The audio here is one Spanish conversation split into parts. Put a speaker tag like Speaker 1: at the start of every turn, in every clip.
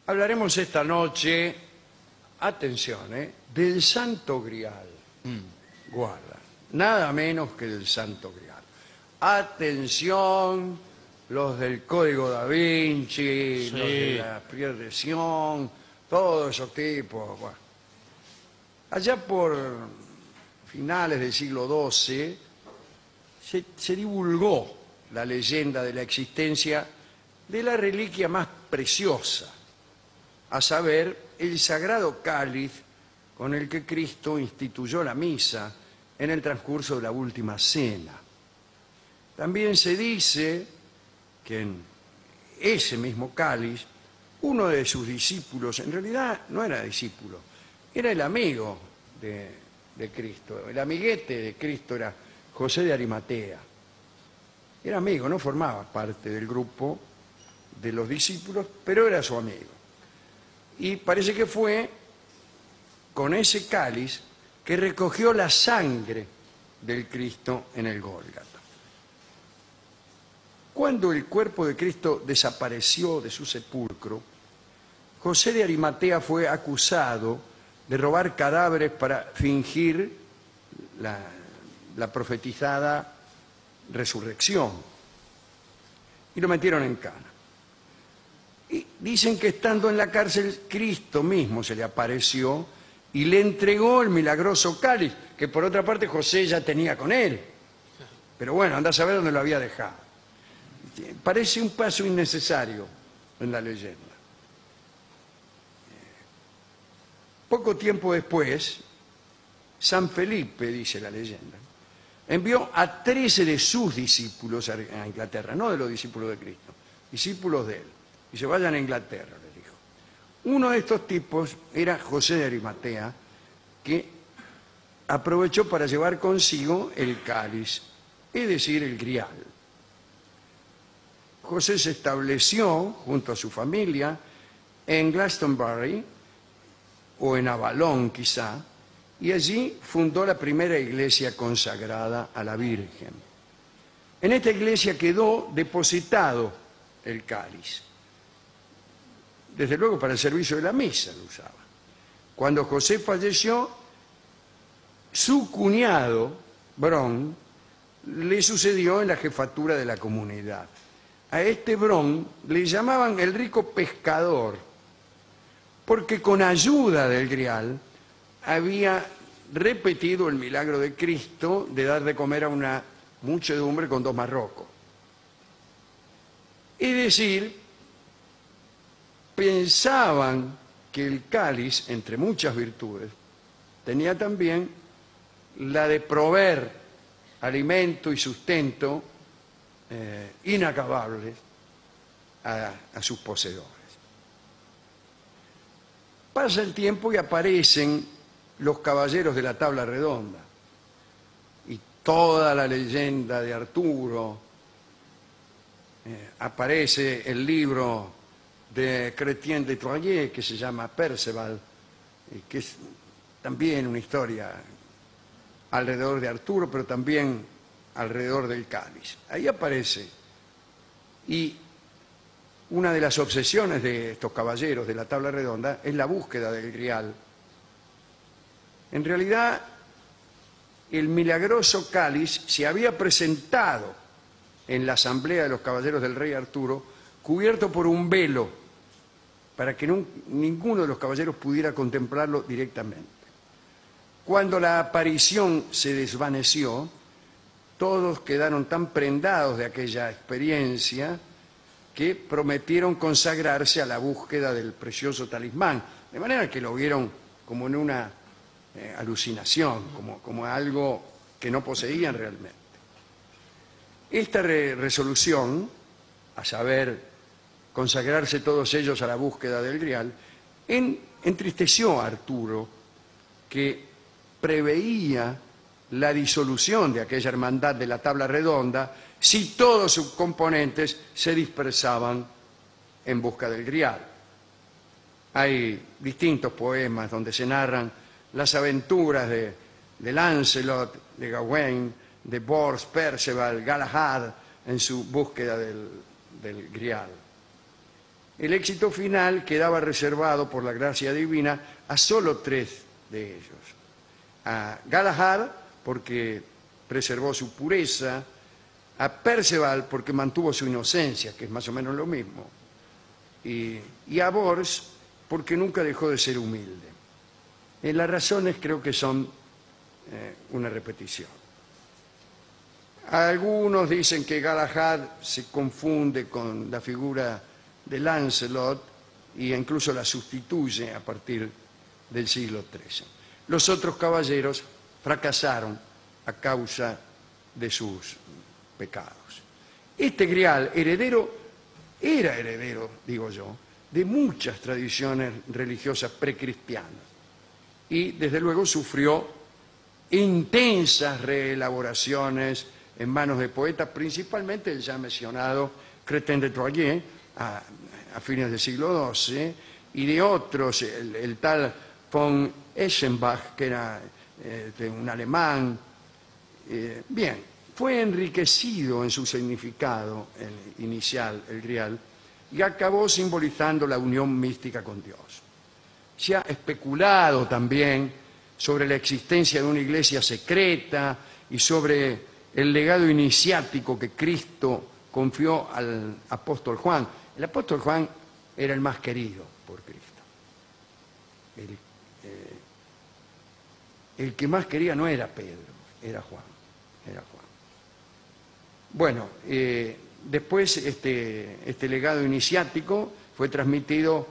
Speaker 1: Hablaremos esta noche, atención, del Santo Grial. Guarda, nada menos que del Santo Grial. Atención, los del Código Da Vinci, los de la Pierre de Sion, todos esos tipos. Bueno. Allá por finales del siglo XII se divulgó la leyenda de la existencia de la reliquia más preciosa, a saber, el sagrado cáliz con el que Cristo instituyó la misa en el transcurso de la última cena. También se dice que en ese mismo cáliz, uno de sus discípulos, en realidad no era discípulo, era el amigo de Cristo, el amiguete de Cristo era José de Arimatea. Era amigo, no formaba parte del grupo de los discípulos, pero era su amigo. Y parece que fue con ese cáliz que recogió la sangre del Cristo en el Gólgota. Cuando el cuerpo de Cristo desapareció de su sepulcro, José de Arimatea fue acusado de robar cadáveres para fingir la profetizada resurrección. Y lo metieron en cana. Y dicen que estando en la cárcel, Cristo mismo se le apareció y le entregó el milagroso cáliz, que por otra parte José ya tenía con él. Pero bueno, anda a saber dónde lo había dejado. Parece un paso innecesario en la leyenda. Poco tiempo después, San Felipe, dice la leyenda, envió a 13 de sus discípulos a Inglaterra, no de los discípulos de Cristo, discípulos de él. Y se vayan a Inglaterra, les dijo. Uno de estos tipos era José de Arimatea, que aprovechó para llevar consigo el cáliz, es decir, el grial. José se estableció junto a su familia en Glastonbury, o en Avalon quizá, y allí fundó la primera iglesia consagrada a la Virgen. En esta iglesia quedó depositado el cáliz. Desde luego para el servicio de la misa lo usaba. Cuando José falleció, su cuñado, Bron, le sucedió en la jefatura de la comunidad. A este Bron le llamaban el rico pescador, porque con ayuda del grial había repetido el milagro de Cristo de dar de comer a una muchedumbre con 2 marrocos. Es decir, pensaban que el cáliz, entre muchas virtudes, tenía también la de proveer alimento y sustento inacabables a sus poseedores. Pasa el tiempo y aparecen los caballeros de la tabla redonda y toda la leyenda de Arturo. Aparece el libro de Chrétien de Troyes que se llama Perceval, que es también una historia alrededor de Arturo, pero también alrededor del cáliz. Ahí aparece. Y una de las obsesiones de estos caballeros de la tabla redonda es la búsqueda del grial. En realidad, el milagroso cáliz se había presentado en la asamblea de los caballeros del rey Arturo, cubierto por un velo, para que ninguno de los caballeros pudiera contemplarlo directamente. Cuando la aparición se desvaneció, todos quedaron tan prendados de aquella experiencia que prometieron consagrarse a la búsqueda del precioso talismán, de manera que lo vieron como en una alucinación, como algo que no poseían realmente. Esta resolución, a saber, consagrarse todos ellos a la búsqueda del grial, entristeció a Arturo, que preveía la disolución de aquella hermandad de la tabla redonda si todos sus componentes se dispersaban en busca del grial. Hay distintos poemas donde se narran las aventuras de Lancelot, de Gawain, de Bors, Perceval, Galahad en su búsqueda del grial. el éxito final quedaba reservado por la gracia divina a solo 3 de ellos. A Galahad, porque preservó su pureza; a Perceval, porque mantuvo su inocencia, que es más o menos lo mismo; y a Bors, porque nunca dejó de ser humilde. Las razones creo que son una repetición. Algunos dicen que Galahad se confunde con la figura de Lancelot e incluso la sustituye a partir del siglo XIII. Los otros caballeros fracasaron a causa de sus pecados. Este grial era heredero, digo yo, de muchas tradiciones religiosas precristianas y desde luego sufrió intensas reelaboraciones en manos de poetas, principalmente el ya mencionado Chrétien de Troyes a fines del siglo XII, y de otros, el tal von Eschenbach, que era un alemán. Bien, fue enriquecido en su significado inicial, el grial, y acabó simbolizando la unión mística con Dios. Se ha especulado también sobre la existencia de una iglesia secreta y sobre el legado iniciático que Cristo confió al apóstol Juan. El apóstol Juan era el más querido por Cristo. El que más quería no era Pedro, era Juan. Bueno, después este legado iniciático fue transmitido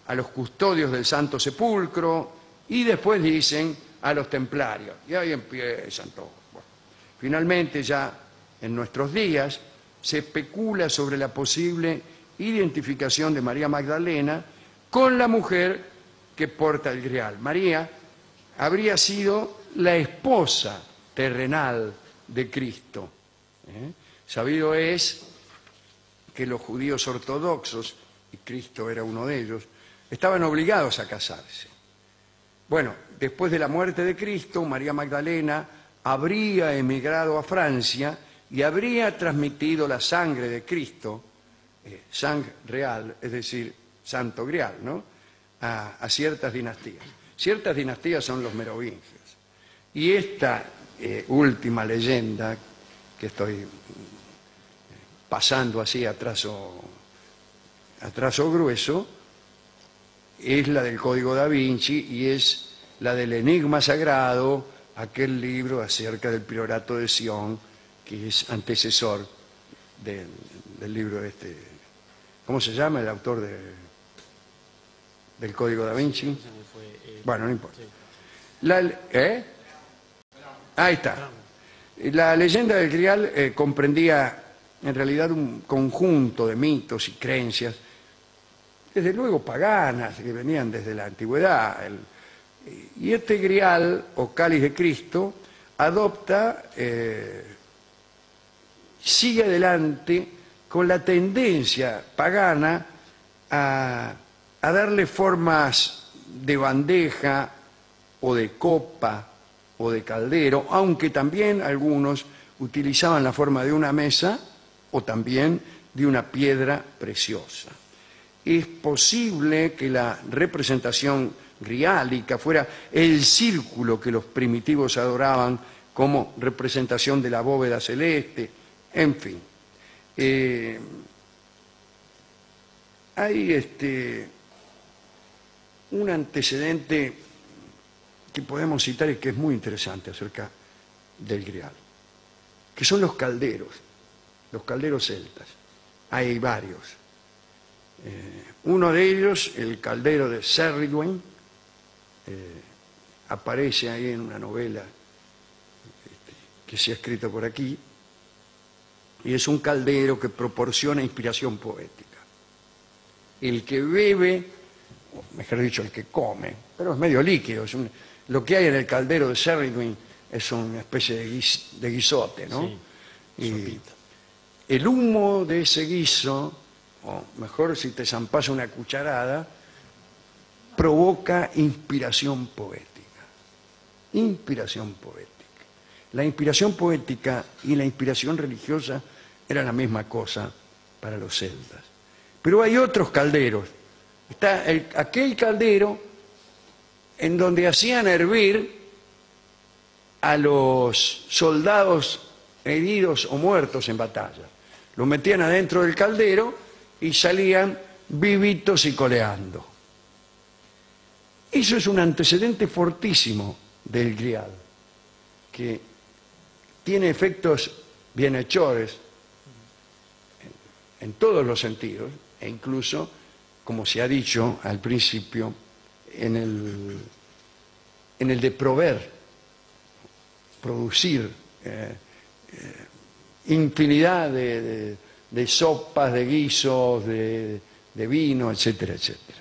Speaker 1: a los custodios del Santo Sepulcro y después dicen a los templarios. Y ahí empiezan todos. Bueno, finalmente, ya en nuestros días, se especula sobre la posible identificación de María Magdalena con la mujer que porta el grial. María habría sido la esposa terrenal de Cristo. Sabido es que los judíos ortodoxos, y Cristo era uno de ellos, estaban obligados a casarse. Bueno, después de la muerte de Cristo, María Magdalena habría emigrado a Francia y habría transmitido la sangre de Cristo, sang real, es decir, santo grial, ¿no?, a ciertas dinastías. Ciertas dinastías son los merovingios. Y esta última leyenda, que estoy pasando así a trazo grueso, es la del Código da Vinci y es la del Enigma Sagrado, aquel libro acerca del priorato de Sion, que es antecesor del libro este. ¿Cómo se llama el autor del Código da Vinci? Bueno, no importa. Ahí está. La leyenda del grial comprendía en realidad un conjunto de mitos y creencias, desde luego paganas, que venían desde la antigüedad. Y este grial, o cáliz de Cristo, sigue adelante con la tendencia pagana a darle formas de bandeja o de copa o de caldero, aunque también algunos utilizaban la forma de una mesa o también de una piedra preciosa. Es posible que la representación griálica fuera el círculo que los primitivos adoraban como representación de la bóveda celeste, en fin. Hay un antecedente que podemos citar y que es muy interesante acerca del grial, que son los calderos celtas. Hay varios. Uno de ellos, el caldero de Cerridwen, aparece ahí en una novela que se ha escrito por aquí, y es un caldero que proporciona inspiración poética. El que bebe, o mejor dicho, el que come, pero es medio líquido, lo que hay en el caldero de Cerridwen es una especie de guisote, ¿no? Sí, y el humo de ese guiso, o mejor si te zampas una cucharada, provoca inspiración poética. Inspiración poética. La inspiración poética y la inspiración religiosa eran la misma cosa para los celtas. Pero hay otros calderos. Está aquel caldero en donde hacían hervir a los soldados heridos o muertos en batalla. Los metían adentro del caldero y salían vivitos y coleando. Eso es un antecedente fortísimo del grial, que tiene efectos bienhechores en todos los sentidos, e incluso, como se ha dicho al principio, en el de producir infinidad de sopas, de guisos, de vino, etcétera, etcétera.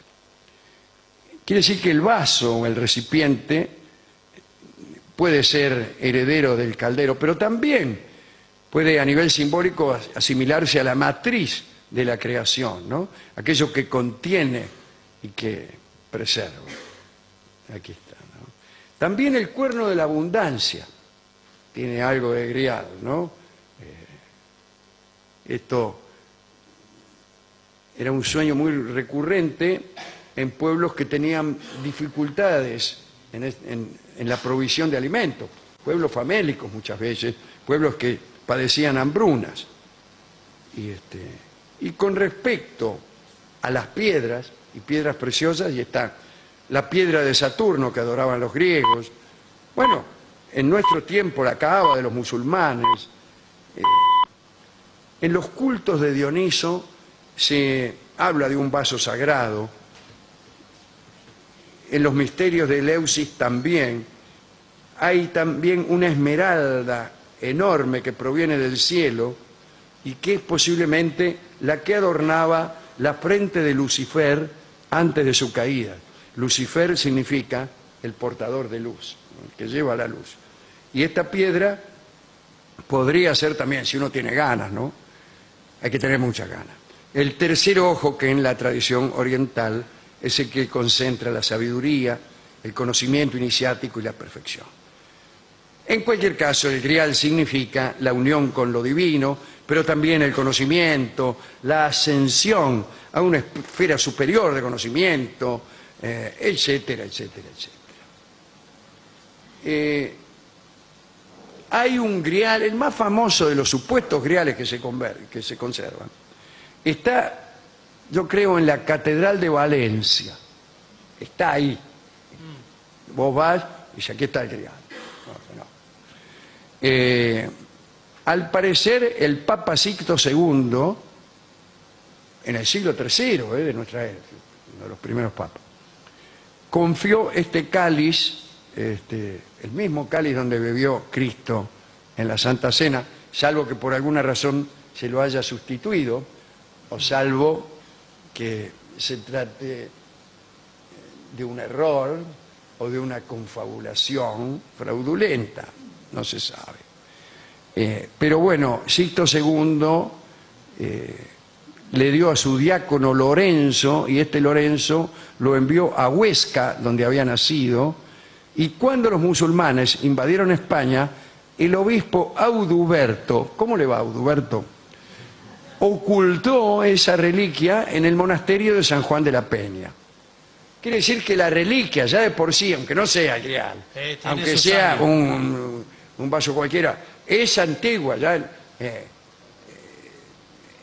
Speaker 1: Quiere decir que el vaso o el recipiente puede ser heredero del caldero, pero también puede a nivel simbólico asimilarse a la matriz de la creación, ¿no? Aquello que contiene y que preserva. Aquí está, ¿no? También el cuerno de la abundancia tiene algo de grial, ¿no? Esto era un sueño muy recurrente en pueblos que tenían dificultades en la provisión de alimentos, pueblos famélicos muchas veces, pueblos que padecían hambrunas. Y con respecto a las piedras, y piedras preciosas, y está la piedra de Saturno que adoraban los griegos, bueno, en nuestro tiempo la caaba de los musulmanes. En los cultos de Dioniso se habla de un vaso sagrado, en los misterios de Eleusis también. Hay también una esmeralda enorme que proviene del cielo y que es posiblemente la que adornaba la frente de Lucifer antes de su caída. Lucifer significa el portador de luz, el que lleva la luz. Y esta piedra podría ser también, si uno tiene ganas, ¿no? Hay que tener muchas ganas. El tercer ojo, que en la tradición oriental es el que concentra la sabiduría, el conocimiento iniciático y la perfección. En cualquier caso, el grial significa la unión con lo divino, pero también el conocimiento, la ascensión a una esfera superior de conocimiento, etcétera, etcétera, etcétera. Hay un grial, el más famoso de los supuestos griales que se conservan, está, yo creo, en la Catedral de Valencia. Está ahí. Vos vas y dices, aquí está el grial. Al parecer, el Papa Sixto II, en el siglo III de nuestra era, uno de los primeros papas, confió este cáliz, el mismo cáliz donde bebió Cristo en la Santa Cena, salvo que por alguna razón se lo haya sustituido, o salvo que se trate de un error o de una confabulación fraudulenta, no se sabe. Pero bueno, Sixto II le dio a su diácono Lorenzo, y este Lorenzo lo envió a Huesca, donde había nacido, y cuando los musulmanes invadieron España, el obispo Auduberto, ¿cómo le va Auduberto?, ocultó esa reliquia en el monasterio de San Juan de la Peña. Quiere decir que la reliquia, ya de por sí, aunque no sea grial, aunque sea un vaso cualquiera, es antigua. Ya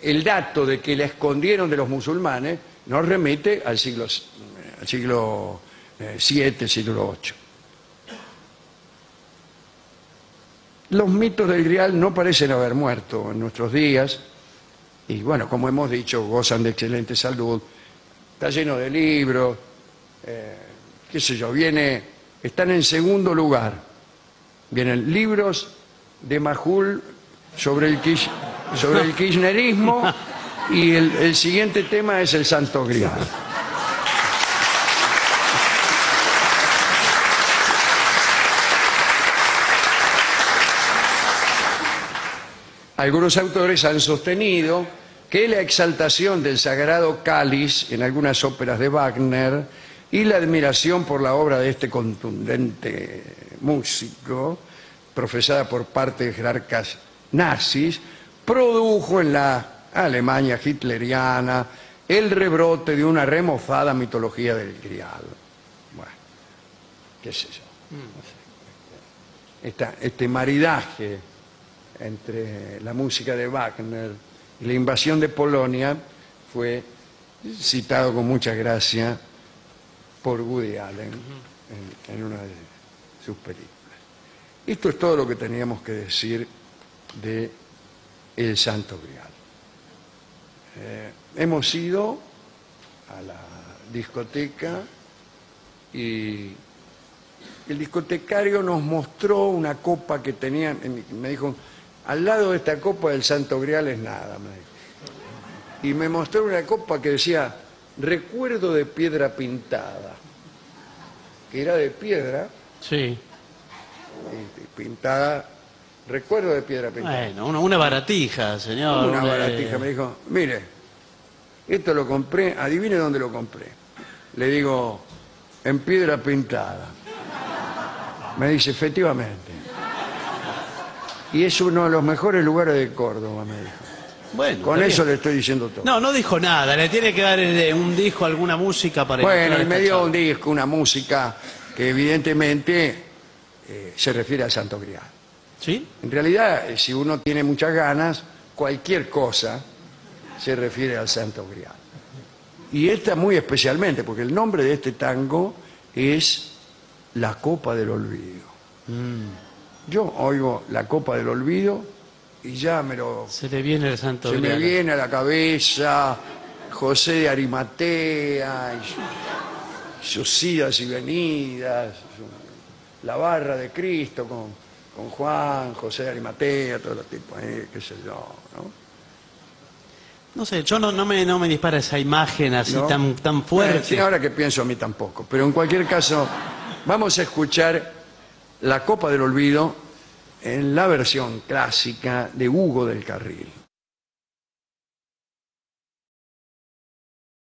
Speaker 1: el dato de que la escondieron de los musulmanes nos remite al siglo VII, siglo VIII. Los mitos del grial no parecen haber muerto en nuestros días y, bueno, como hemos dicho, gozan de excelente salud, está lleno de libros, qué sé yo, están en segundo lugar. Vienen libros de Majul sobre el kirchnerismo y el siguiente tema es el Santo Grial. Algunos autores han sostenido que la exaltación del sagrado cáliz en algunas óperas de Wagner y la admiración por la obra de este contundente músico, profesada por parte de jerarcas nazis, produjo en la Alemania hitleriana el rebrote de una remozada mitología del grial. Bueno, qué sé yo. No sé. Este maridaje entre la música de Wagner y la invasión de Polonia fue citado con mucha gracia por Woody Allen en una de sus películas. Esto es todo lo que teníamos que decir de El Santo Grial. Hemos ido a la discoteca y el discotecario nos mostró una copa que tenía, me dijo, al lado de esta copa del Santo Grial es nada, me dijo. Y me mostró una copa que decía, recuerdo de piedra pintada, que era de piedra,
Speaker 2: Sí.
Speaker 1: y pintada, recuerdo de piedra pintada.
Speaker 2: Bueno, una baratija, señor.
Speaker 1: Una baratija, me dijo, mire, esto lo compré, adivine dónde lo compré. Le digo, en piedra pintada. Me dice, efectivamente. Y es uno de los mejores lugares de Córdoba, me dijo.
Speaker 2: Bueno,
Speaker 1: Con
Speaker 2: está
Speaker 1: eso
Speaker 2: bien.
Speaker 1: le estoy diciendo todo.
Speaker 2: No, no dijo nada. Le tiene que dar un disco, alguna música para...
Speaker 1: Bueno,
Speaker 2: ilustrar
Speaker 1: y me
Speaker 2: esta
Speaker 1: dio
Speaker 2: charla.
Speaker 1: un disco, una música que evidentemente se refiere al Santo Grial.
Speaker 2: ¿Sí?
Speaker 1: En realidad, si uno tiene muchas ganas, cualquier cosa se refiere al Santo Grial. Y esta muy especialmente, porque el nombre de este tango es La Copa del Olvido. Yo oigo La Copa del Olvido y ya
Speaker 2: Se le viene el Santo
Speaker 1: se me
Speaker 2: Grial.
Speaker 1: viene a la cabeza José de Arimatea y sus idas y venidas, la barra de Cristo con Juan, José de Arimatea, todos los tipos ahí, qué sé yo, ¿no?
Speaker 2: No sé, yo no me dispara esa imagen así
Speaker 1: ¿No?
Speaker 2: tan fuerte.
Speaker 1: Sí, ahora que pienso a mí tampoco, pero en cualquier caso vamos a escuchar La Copa del Olvido en la versión clásica de Hugo del Carril.